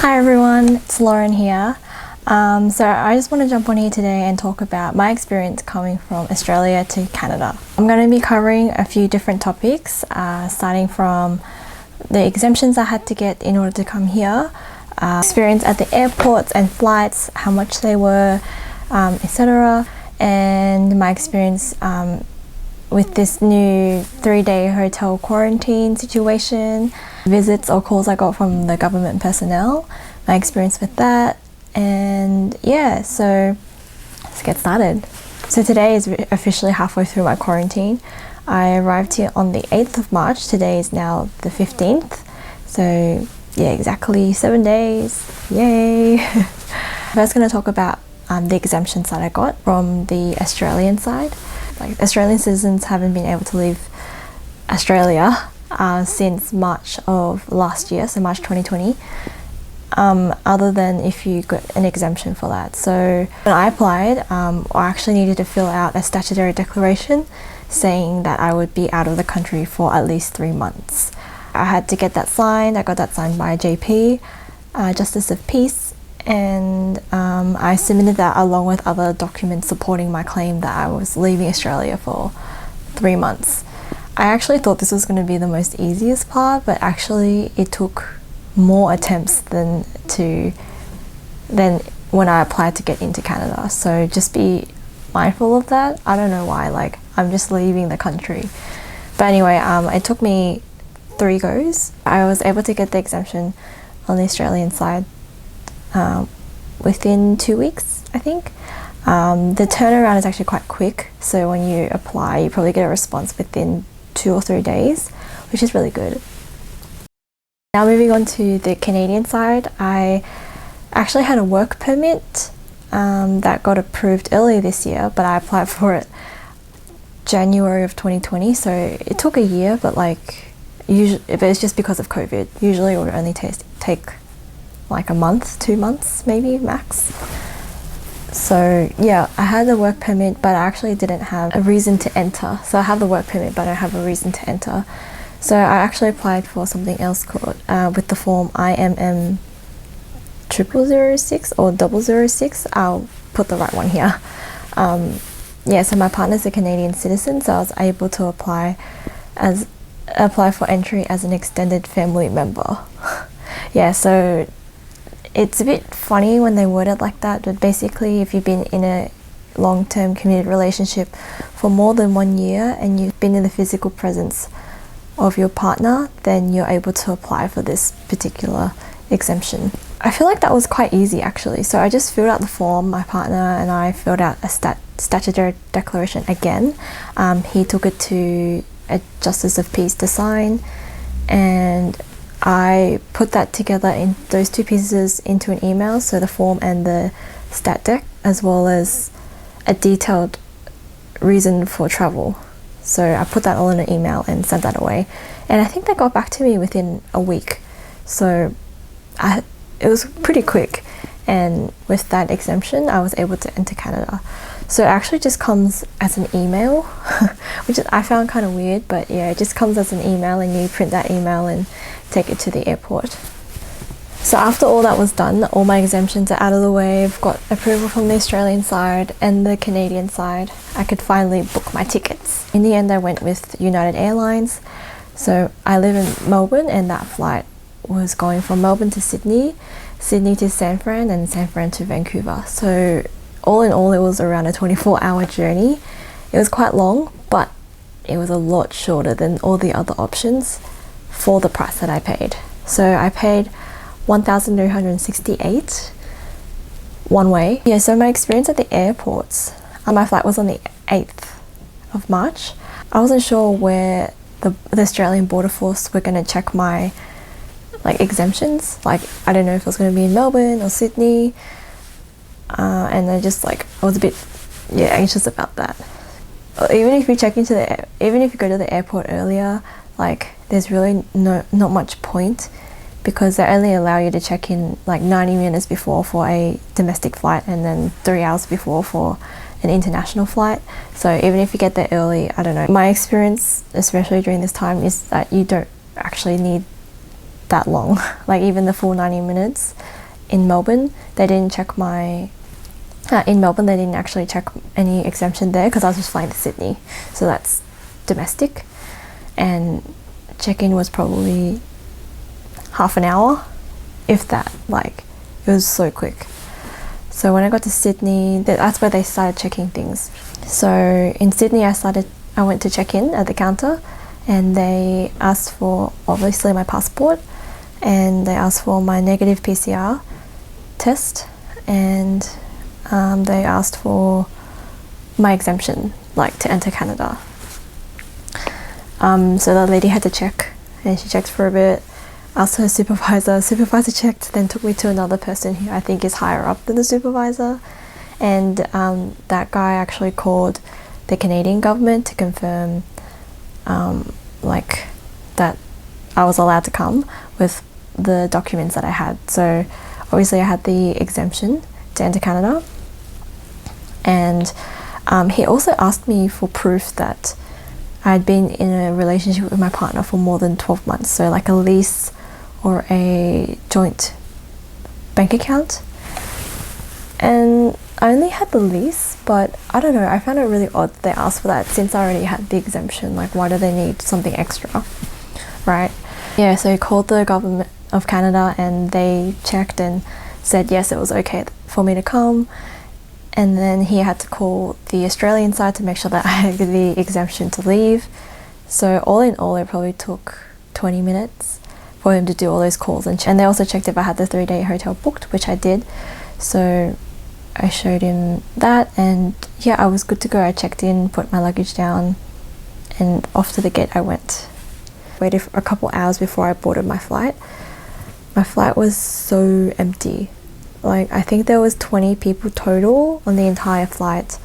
Hi everyone, it's Lauren here. So I just want to jump on here today and talk about my experience coming from Australia to Canada. I'm going to be covering a few different topics, starting from the exemptions I had to get in order to come here, experience at the airports and flights, how much they were, etc. And my experience with this new 3-day hotel quarantine situation, visits or calls I got from the government personnel, my experience with that, and yeah, so let's get started. So today is officially halfway through my quarantine. I arrived here on the 8th of March, today is now the 15th, so yeah, exactly 7 days, yay! First going to talk about the exemptions that I got from the Australian side. Like, Australian citizens haven't been able to leave Australia since March of last year, so March 2020, other than if you got an exemption for that. So when I applied, I actually needed to fill out a statutory declaration saying that I would be out of the country for at least 3 months. I had to get that signed. I got that signed by a JP, Justice of Peace, and I submitted that along with other documents supporting my claim that I was leaving Australia for 3 months. I actually thought this was going to be the most easiest part, but actually it took more attempts than when I applied to get into Canada. So just be mindful of that. I don't know why, like, I'm just leaving the country. But anyway, it took me 3 goes. I was able to get the exemption on the Australian side within 2 weeks, I think. The turnaround is actually quite quick, so when you apply you probably get a response within 2 or 3 days, which is really good. Now moving on to the Canadian side, I actually had a work permit that got approved earlier this year, but I applied for it January of 2020, so it took a year, but like usually, but it's just because of COVID. Usually it would only take like a month, 2 months maybe max. So yeah, I had the work permit, but I actually didn't have a reason to enter. So I have the work permit, but I don't have a reason to enter. So I actually applied for something else called with the form IMM 0006 or 006. I'll put the right one here. Yeah, so my partner's a Canadian citizen, so I was able to apply for entry as an extended family member. Yeah, so it's a bit funny when they word it like that, but basically if you've been in a long-term committed relationship for more than 1 year and you've been in the physical presence of your partner, then you're able to apply for this particular exemption. I feel like that was quite easy actually. So I just filled out the form, my partner and I filled out a statutory declaration again. He took it to a Justice of Peace to sign, and I put that together in those 2 pieces into an email, so the form and the stat deck, as well as a detailed reason for travel. So I put that all in an email and sent that away, and I think they got back to me within a week. So it was pretty quick, and with that exemption I was able to enter Canada. So it actually just comes as an email, which I found kind of weird, but yeah, it just comes as an email and you print that email and take it to the airport. So after all that was done, all my exemptions are out of the way. I've got approval from the Australian side and the Canadian side. I could finally book my tickets. In the end I went with United Airlines. So I live in Melbourne, and that flight was going from Melbourne to Sydney, Sydney to San Fran, and San Fran to Vancouver. So all in all it was around a 24-hour journey. It was quite long, but it was a lot shorter than all the other options for the price that I paid. So I paid $1,368 one way. Yeah, so my experience at the airports, my flight was on the 8th of March. I wasn't sure where the Australian Border Force were going to check my exemptions. Like, I don't know if it was going to be in Melbourne or Sydney, and I was a bit anxious about that. Even if you go to the airport earlier, like, there's really not much point, because they only allow you to check in like 90 minutes before for a domestic flight, and then 3 hours before for an international flight. So even if you get there early, I don't know. My experience, especially during this time, is that you don't actually need that long. Like, even the full 90 minutes, in Melbourne, they didn't check my in Melbourne, they didn't actually check any exemption there because I was just flying to Sydney, so that's domestic, and check-in was probably half an hour, if that. Like, it was so quick. So when I got to Sydney, that's where they started checking things. So in Sydney, I went to check in at the counter, and they asked for obviously my passport, and they asked for my negative PCR test, and they asked for my exemption, like to enter Canada. So the lady had to check, and she checked for a bit, asked her supervisor checked, then took me to another person who I think is higher up than the supervisor, and that guy actually called the Canadian government to confirm like that I was allowed to come with the documents that I had. So obviously I had the exemption to enter Canada, and he also asked me for proof that I'd been in a relationship with my partner for more than 12 months, so like a lease or a joint bank account. And I only had the lease, but I don't know, I found it really odd that they asked for that since I already had the exemption. Like, why do they need something extra, right? Yeah, so he called the government of Canada, and they checked and said yes, it was okay for me to come. And then he had to call the Australian side to make sure that I had the exemption to leave. So all in all, it probably took 20 minutes for him to do all those calls. And they also checked if I had the 3-day hotel booked, which I did. So I showed him that, and yeah, I was good to go. I checked in, put my luggage down, and off to the gate I went. Waited for a couple hours before I boarded my flight. My flight was so empty. Like, I think there was 20 people total on the entire flight,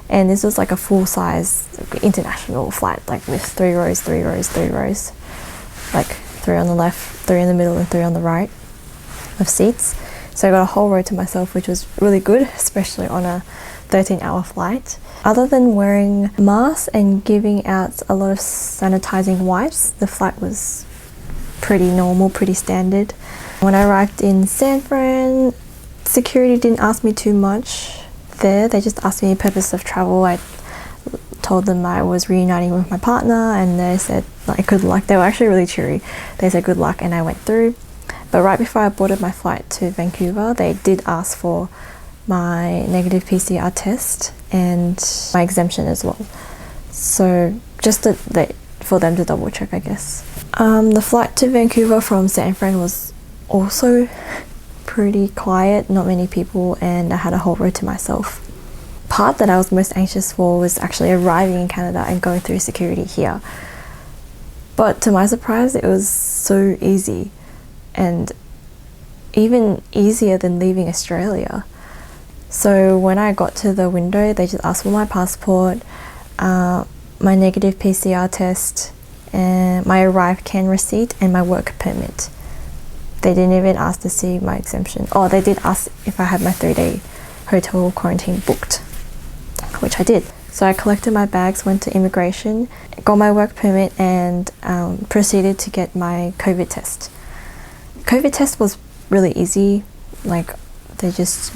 and this was like a full-size international flight, like with 3 rows, 3 rows, 3 rows, like 3 on the left, 3 in the middle, and 3 on the right of seats. So I got a whole row to myself, which was really good, especially on a 13-hour flight. Other than wearing masks and giving out a lot of sanitizing wipes, the flight was pretty normal, pretty standard. When I arrived in San Fran, security didn't ask me too much there. They just asked me the purpose of travel. I told them I was reuniting with my partner, and they said like good luck. They were actually really cheery. They said good luck, and I went through. But right before I boarded my flight to Vancouver, they did ask for my negative PCR test and my exemption as well. So just for them to double check, I guess. The flight to Vancouver from San Fran was also pretty quiet, not many people, and I had a whole row to myself. Part that I was most anxious for was actually arriving in Canada and going through security here. But to my surprise, it was so easy, and even easier than leaving Australia. So when I got to the window, they just asked for my passport, my negative PCR test, and my ArriveCAN receipt, and my work permit. They didn't even ask to see my exemption. Oh, they did ask if I had my 3-day hotel quarantine booked, which I did. So I collected my bags, went to immigration, got my work permit, and proceeded to get my COVID test. COVID test was really easy. Like, they just,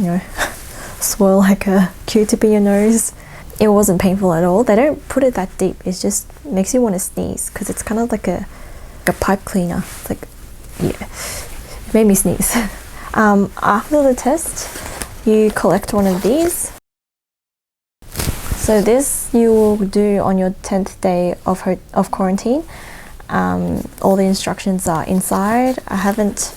swirl like a Q-tip in your nose. It wasn't painful at all. They don't put it that deep. It just makes you want to sneeze because it's kind of like a pipe cleaner. It's like, yeah, it made me sneeze. After the test, you collect one of these. So this you will do on your 10th day of quarantine. All the instructions are inside. I haven't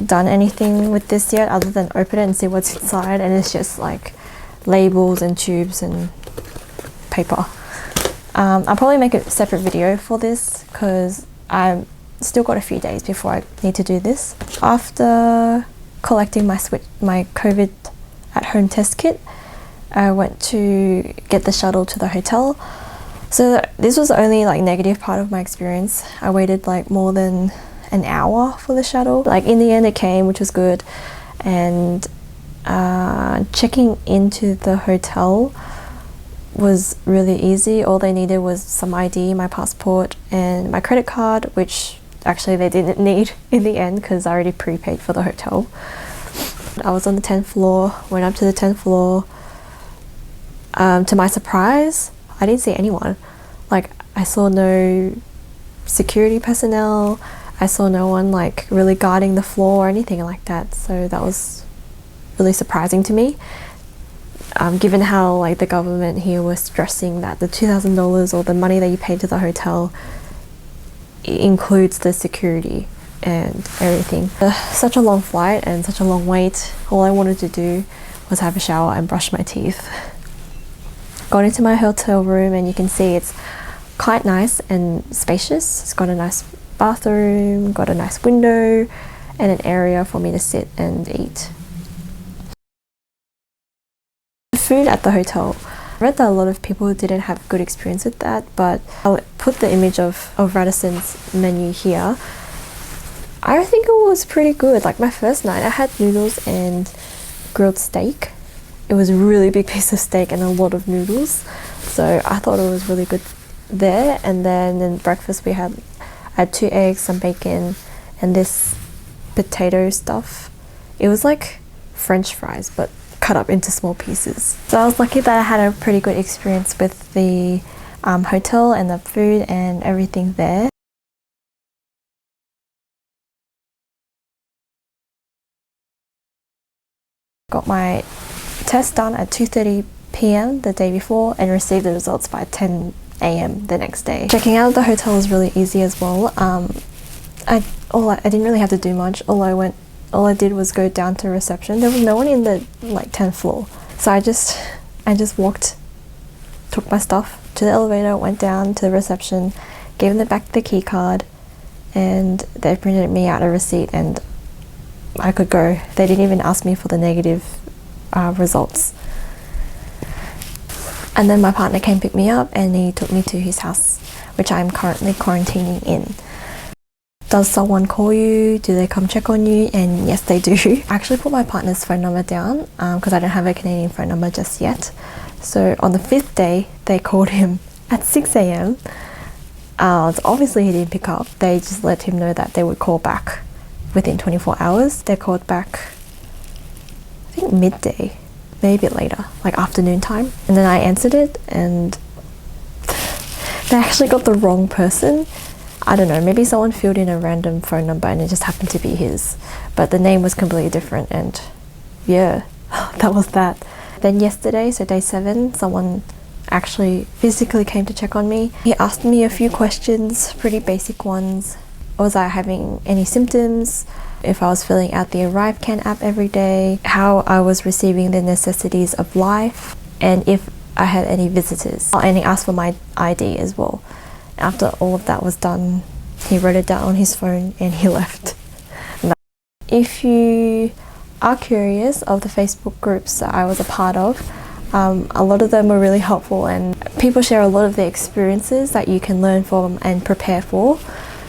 done anything with this yet other than open it and see what's inside, and it's just like labels and tubes and paper. I'll probably make a separate video for this because I've still got a few days before I need to do this. After collecting my COVID at-home test kit, I went to get the shuttle to the hotel. So this was the only negative part of my experience. I waited more than an hour for the shuttle. In the end it came, which was good, and checking into the hotel was really easy. All they needed was some ID, my passport, and my credit card, which actually they didn't need in the end because I already prepaid for the hotel. I was on the 10th floor, went up to the 10th floor. To my surprise, I didn't see anyone. Like, I saw no security personnel, I saw no one like really guarding the floor or anything like that, so that was really surprising to me. Given how like the government here was stressing that the $2,000 or the money that you pay to the hotel includes the security and everything. Such a long flight and such a long wait. All I wanted to do was have a shower and brush my teeth. Got into my hotel room and you can see it's quite nice and spacious. It's got a nice bathroom, got a nice window and an area for me to sit and eat. The food at the hotel, I read that a lot of people didn't have good experience with that, but I'll put the image of Radisson's menu here. I think it was pretty good. Like my first night I had noodles and grilled steak. It was a really big piece of steak and a lot of noodles, so I thought it was really good there. And then in breakfast I had 2 eggs, some bacon and this potato stuff. It was like French fries but cut up into small pieces. So I was lucky that I had a pretty good experience with the hotel and the food and everything there. Got my test done at 2:30 p.m. the day before and received the results by 10 a.m. the next day. Checking out of the hotel was really easy as well. I didn't really have to do much. All I did was go down to reception. There was no one in the 10th floor, so I just walked, took my stuff to the elevator, went down to the reception, gave them back the key card, and they printed me out a receipt and I could go. They didn't even ask me for the negative results. And then my partner came pick me up and he took me to his house, which I'm currently quarantining in. Does someone call you? Do they come check on you? And yes, they do. I actually put my partner's phone number down because I don't have a Canadian phone number just yet. So on the 5th day, they called him at 6 a.m. So obviously he didn't pick up. They just let him know that they would call back within 24 hours. They called back, I think midday, maybe a bit later, like afternoon time. And then I answered it and they actually got the wrong person. I don't know, maybe someone filled in a random phone number and it just happened to be his, but the name was completely different and yeah, that was that. Then yesterday, so day 7, someone actually physically came to check on me. He asked me a few questions, pretty basic ones. Was I having any symptoms? If I was filling out the ArriveCan app every day, how I was receiving the necessities of life, and if I had any visitors. And he asked for my ID as well. After all of that was done, he wrote it down on his phone and he left. If you are curious of the Facebook groups that I was a part of, a lot of them were really helpful and people share a lot of their experiences that you can learn from and prepare for.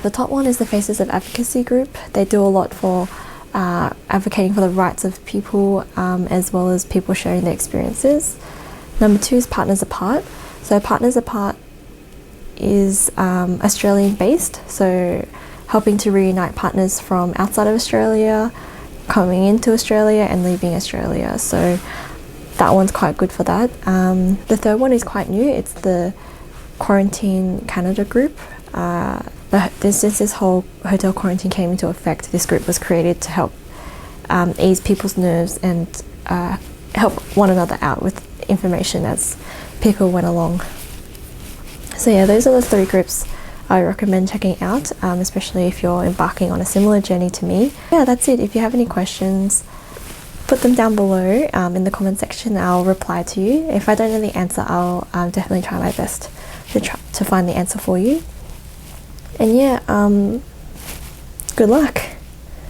The top one is the Faces of Advocacy group. They do a lot for advocating for the rights of people as well as people sharing their experiences. Number 2 is Partners Apart. So Partners Apart is Australian based, so helping to reunite partners from outside of Australia, coming into Australia and leaving Australia. So that one's quite good for that. The third one is quite new. It's the Quarantine Canada group. Since this whole hotel quarantine came into effect, this group was created to help ease people's nerves and help one another out with information as people went along. So yeah, those are the 3 groups I recommend checking out, especially if you're embarking on a similar journey to me. Yeah, that's it. If you have any questions, put them down below in the comment section. I'll reply to you. If I don't know the answer, I'll definitely try my best to find the answer for you. And yeah, good luck.